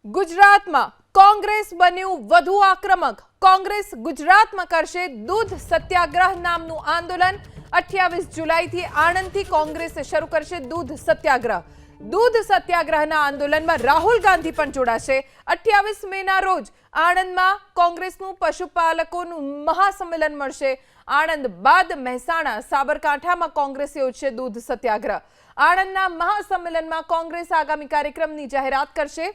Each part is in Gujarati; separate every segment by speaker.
Speaker 1: ગુજરાતમાં કોંગ્રેસ બન્યું વધુ આક્રમક। કોંગ્રેસ ગુજરાતમાં કરશે દૂધ સત્યાગ્રહ નામનું આંદોલન। 28 જુલાઈથી આણંદથી કોંગ્રેસ શરૂ કરશે દૂધ સત્યાગ્રહ। દૂધ સત્યાગ્રહના આંદોલનમાં રાહુલ ગાંધી પણ જોડાશે। 28 મેના રોજ આણંદમાં કોંગ્રેસનું પશુપાલકોનું મહાસંમેલન મળશે। આણંદ બાદ મહેસાણા સાબરકાંઠામાં કોંગ્રેસ યોજશે દૂધ સત્યાગ્રહ। આણંદના મહાસંમેલનમાં કોંગ્રેસ આગામી કાર્યક્રમની જાહેરાત કરશે।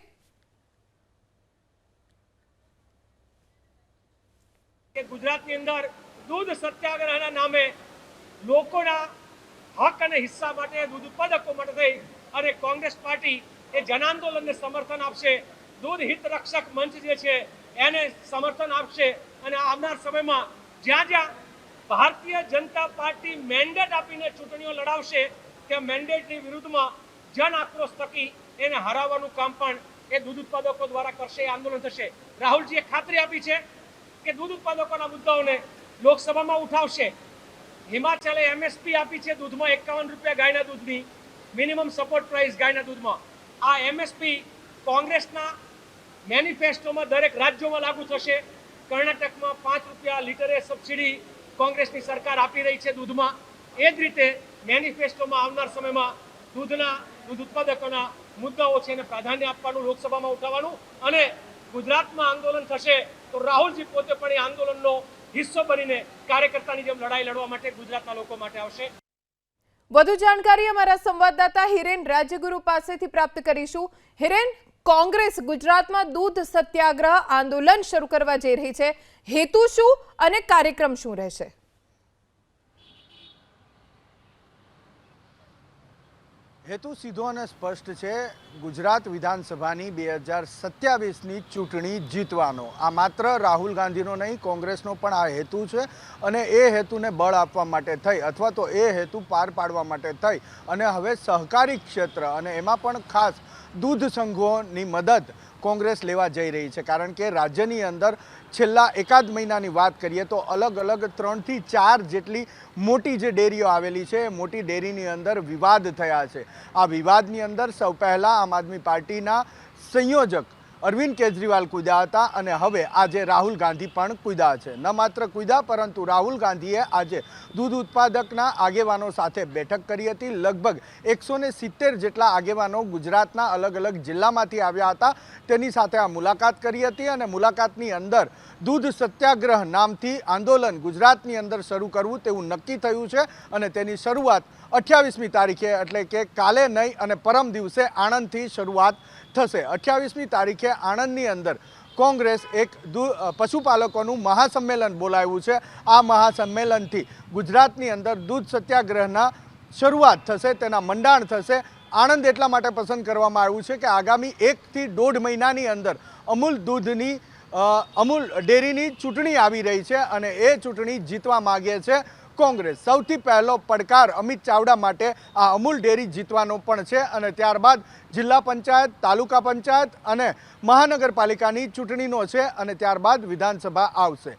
Speaker 2: ગુજરાતની અંદર દૂધ સત્યાગ્રહના નામે લોકોના હક અને હિસ્સા માટે દૂધ ઉત્પાદકો માટે થઈ અને કોંગ્રેસ પાર્ટી એ જન આંદોલનને સમર્થન આપશે। દૂધ હિત રક્ષક મંચ જે છે એને સમર્થન આપશે અને આવનાર સમયમાં જ્યાં જ્યાં ભારતીય જનતા પાર્ટી મેન્ડેટ આપીને ચૂંટણીઓ લડાવશે તે મેન્ડેટની વિરુદ્ધમાં જન આક્રોશ થકી એને હરાવવાનું કામ પણ એ દૂધ ઉત્પાદકો દ્વારા કરશે, આંદોલન થશે। રાહુલજીએ ખાતરી આપી છે કે દૂધ ઉત્પાદકોના મુદ્દાઓને લોકસભામાં ઉઠાવશે। હિમાચલે એમએસપી આપી છે દૂધમાં 51 રૂપિયા ગાયના દૂધની મિનિમમ સપોર્ટ પ્રાઇસ ગાયના દૂધમાં। આ એમએસપી કોંગ્રેસના મેનિફેસ્ટોમાં દરેક રાજ્યોમાં લાગુ થશે। કર્ણાટકમાં 5 રૂપિયા લીટરે સબસિડી કોંગ્રેસની સરકાર આપી રહી છે દૂધમાં। એ જ રીતે મેનિફેસ્ટોમાં આવનાર સમયમાં દૂધ ઉત્પાદકોના મુદ્દાઓ છે એને પ્રાધાન્ય આપવાનું, લોકસભામાં ઉઠાવવાનું અને ગુજરાતમાં આંદોલન થશે તો રાહુલજી પોતે પણ એ આંદોલનનો હિસ્સો બનીને કાર્યકર્તાની જેમ લડાઈ લડવા માટે ગુજરાતના લોકો માટે આવશે।
Speaker 1: વધુ જાણકારી અમારા સંવાદદાતા હિરેન રાજ્યગુરુ પાસેથી પ્રાપ્ત કરીશું। હિરેન, કોંગ્રેસ ગુજરાતમાં દૂધ સત્યાગ્રહ આંદોલન શરૂ કરવા જઈ રહી છે, હેતુ શું અને કાર્યક્રમ શું રહેશે?
Speaker 3: હેતુ સીધો અને સ્પષ્ટ છે, ગુજરાત વિધાનસભાની 2027ની ચૂંટણી જીતવાનો। આ માત્ર રાહુલ ગાંધીનો નહીં, કોંગ્રેસનો પણ આ હેતુ છે અને એ હેતુને બળ આપવા માટે થઈ અથવા તો એ હેતુ પાર પાડવા માટે થઈ અને હવે સહકારી ક્ષેત્ર અને એમાં પણ ખાસ દૂધ સંઘોની મદદ કોંગ્રેસ લેવા જઈ રહી છે। કારણ કે રાજ્યની અંદર છેલ્લા એકાદ મહિનાની વાત કરીએ તો અલગ અલગ 3 થી 4 જેટલી મોટી જે ડેરીઓ આવેલી છે એ મોટી ડેરીની અંદર વિવાદ થયા છે। આ વિવાદની અંદર સૌ પહેલાં આમ આદમી પાર્ટીના સંયોજક અરવિંદ કેજરીવાલ કૂદ્યા હતા અને હવે આજે રાહુલ ગાંધી પણ કૂદ્યા છે। ન માત્ર કૂદ્યા પરંતુ રાહુલ ગાંધીએ આજે દૂધ ઉત્પાદકના આગેવાનો સાથે બેઠક કરી હતી। લગભગ 170 જેટલા આગેવાનો ગુજરાતના અલગ અલગ જિલ્લામાંથી આવ્યા હતા, તેની સાથે આ મુલાકાત કરી હતી અને મુલાકાતની અંદર દૂધ સત્યાગ્રહ નામથી આંદોલન ગુજરાતની અંદર શરૂ કરવું તેવું નક્કી થયું છે અને તેની શરૂઆત 28મી તારીખે એટલે કે કાલે નહીં અને પરમ દિવસે આણંદથી શરૂઆત થશે। 28મી તારીખે આણંદની અંદર કોંગ્રેસ એક પશુપાલકોનું મહાસંમેલન બોલાવ્યું છે। આ મહાસંમેલનથી ગુજરાતની અંદર દૂધ સત્યાગ્રહના શરૂઆત થશે, તેના મંડાણ થશે। આણંદ એટલા માટે પસંદ કરવામાં આવ્યું છે કે આગામી 1 થી 1.5 મહિનાની અંદર અમૂલ ડેરીની ચૂંટણી આવી રહી છે અને એ ચૂંટણી જીતવા માગે છે કોંગ્રેસ। સૌથી પહેલો પડકાર અમિત ચાવડા માટે આ અમૂલ ડેરી જીતવાનો પણ છે અને ત્યારબાદ જિલ્લા પંચાયત, તાલુકા પંચાયત અને મહાનગરપાલિકાની ચૂંટણીનો છે અને ત્યારબાદ વિધાનસભા આવશે।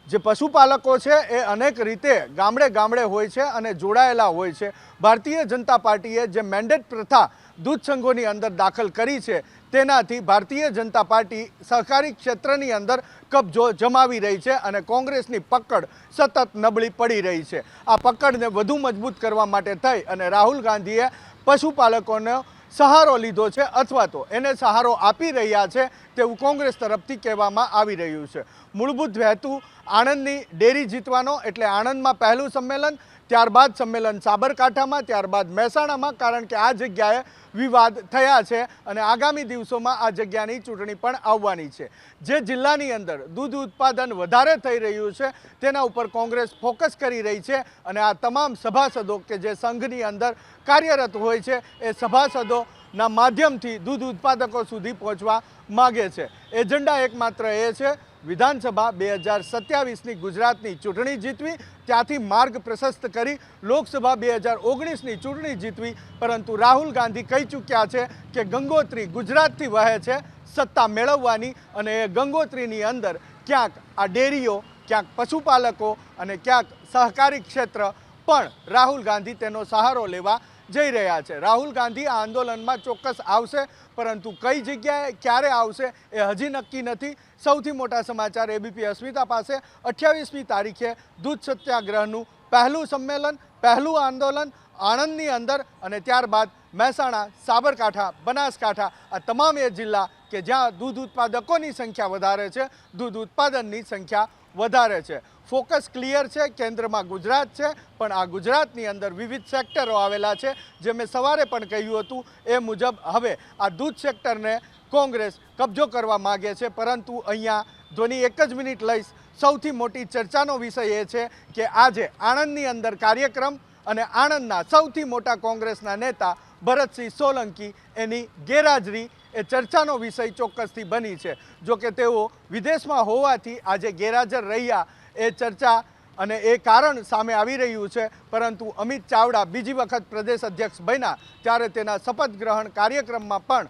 Speaker 3: જે પશુપાલકો છે એ અનેક રીતે ગામડે ગામડે હોય છે અને જોડાયેલા હોય છે। ભારતીય જનતા પાર્ટીએ જે મેન્ડેટ પ્રથા દૂધ સંઘોની અંદર દાખલ કરી છે તેનાથી ભારતીય જનતા પાર્ટી સહકારી ક્ષેત્રની અંદર કબજો જમાવી રહી છે અને કોંગ્રેસની પકડ સતત નબળી પડી રહી છે। આ પકડને વધુ મજબૂત કરવા માટે થઈ અને રાહુલ ગાંધીએ પશુપાલકોનો સહારો લીધો છે અથવા તો એને સહારો આપી રહ્યા છે તેવું કોંગ્રેસ તરફથી કહેવામાં આવી રહ્યું છે। મૂળભૂત હેતુ આણંદની ડેરી જીતવાનો, એટલે આણંદમાં પહેલું સંમેલન, ત્યારબાદ સંમેલન સાબરકાંઠામાં, ત્યારબાદ મહેસાણામાં, કારણ કે આ જગ્યાએ વિવાદ થયા છે અને આગામી દિવસોમાં આ જગ્યાની ચૂંટણી પણ આવવાની છે। જે જિલ્લાની અંદર દૂધ ઉત્પાદન વધારે થઈ રહ્યું છે તેના ઉપર કોંગ્રેસ ફોકસ કરી રહી છે અને આ તમામ સભાસદો કે જે સંઘની અંદર કાર્યરત હોય છે એ સભાસદોના માધ્યમથી દૂધ ઉત્પાદકો સુધી પહોંચવા માગે છે। એજન્ડા એકમાત્ર એ છે વિધાનસભા 2027ની ગુજરાતની ચૂંટણી જીતવી, ત્યાંથી માર્ગ પ્રશસ્ત કરી લોકસભા 2019ની ચૂંટણી જીતવી। પરંતુ રાહુલ ગાંધી કહી ચૂક્યા છે કે ગંગોત્રી ગુજરાતથી વહે છે સત્તા મેળવવાની અને એ ગંગોત્રીની અંદર ક્યાંક આ ડેરીઓ, ક્યાંક પશુપાલકો અને ક્યાંક સહકારી ક્ષેત્ર પણ રાહુલ ગાંધી તેનો સહારો લેવા જઈ રહ્યા છે. રાહુલ ગાંધી આ આંદોલનમાં ચોક્કસ આવશે, પરંતુ કઈ જગ્યાએ ક્યારે આવશે એ હજી નક્કી નથી. સૌથી મોટા સમાચાર એબીપી અસ્મિતા પાસે 28મી તારીખે દૂધ સત્યાગ્રહનું પહેલું સંમેલન, પહેલું આંદોલન આણંદની અંદર અને ત્યારબાદ મહેસાણા, સાબરકાંઠા, બનાસકાંઠા આ તમામ એ જિલ્લા કે જ્યાં દૂધ ઉત્પાદકોની સંખ્યા વધારે છે, દૂધ ઉત્પાદનની સંખ્યા વધારે છે. ફોકસ ક્લિયર છે, કેન્દ્રમાં ગુજરાત છે, પણ આ ગુજરાતની અંદર વિવિધ સેક્ટરો આવેલા છે. જે મેં સવારે પણ કહ્યું હતું એ મુજબ હવે આ દૂધ સેક્ટરને કોંગ્રેસ કબજો કરવા માગે છે. પરંતુ અહીંયા ધોની એક જ મિનિટ લઈશ. સૌથી મોટી ચર્ચાનો વિષય એ છે કે આજે આણંદની અંદર કાર્યક્રમ અને આણંદના સૌથી મોટા કોંગ્રેસના નેતા ભરતસિંહ સોલંકી એની ગેરહાજરી એ ચર્ચાનો વિષય ચોક્કસથી બની છે. જો કે તેઓ વિદેશમાં હોવાથી આજે ગેરહાજર રહ્યા એ ચર્ચા અને એ કારણ સામે આવી રહ્યું છે. પરંતુ અમિત ચાવડા બીજી વખત પ્રદેશ અધ્યક્ષ બન્યા ત્યારે તેના શપથ ગ્રહણ કાર્યક્રમમાં પણ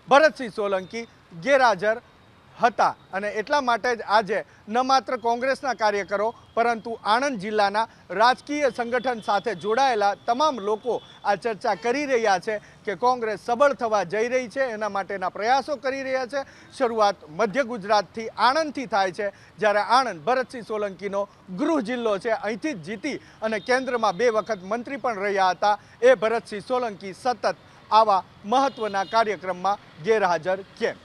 Speaker 3: ભરતસિંહ સોલંકી ગેરહાજર હતા અને એટલા માટે જ આજે ન માત્ર કોંગ્રેસના કાર્યકરો પરંતુ આણંદ જિલ્લાના રાજકીય સંગઠન સાથે જોડાયેલા તમામ લોકો આ ચર્ચા કરી રહ્યા છે કે કોંગ્રેસ સબળ થવા જઈ રહી છે, એના માટેના પ્રયાસો કરી રહ્યા છે. શરૂઆત મધ્ય ગુજરાતથી આણંદથી થાય છે, જ્યારે આણંદ ભરતસિંહ સોલંકીનો ગૃહ જિલ્લો છે. અહીંથી જ જીતી અને કેન્દ્રમાં 2 વખત મંત્રી પણ રહ્યા હતા એ ભરતસિંહ સોલંકી સતત આવા મહત્વના કાર્યક્રમમાં ગેરહાજર કેમ?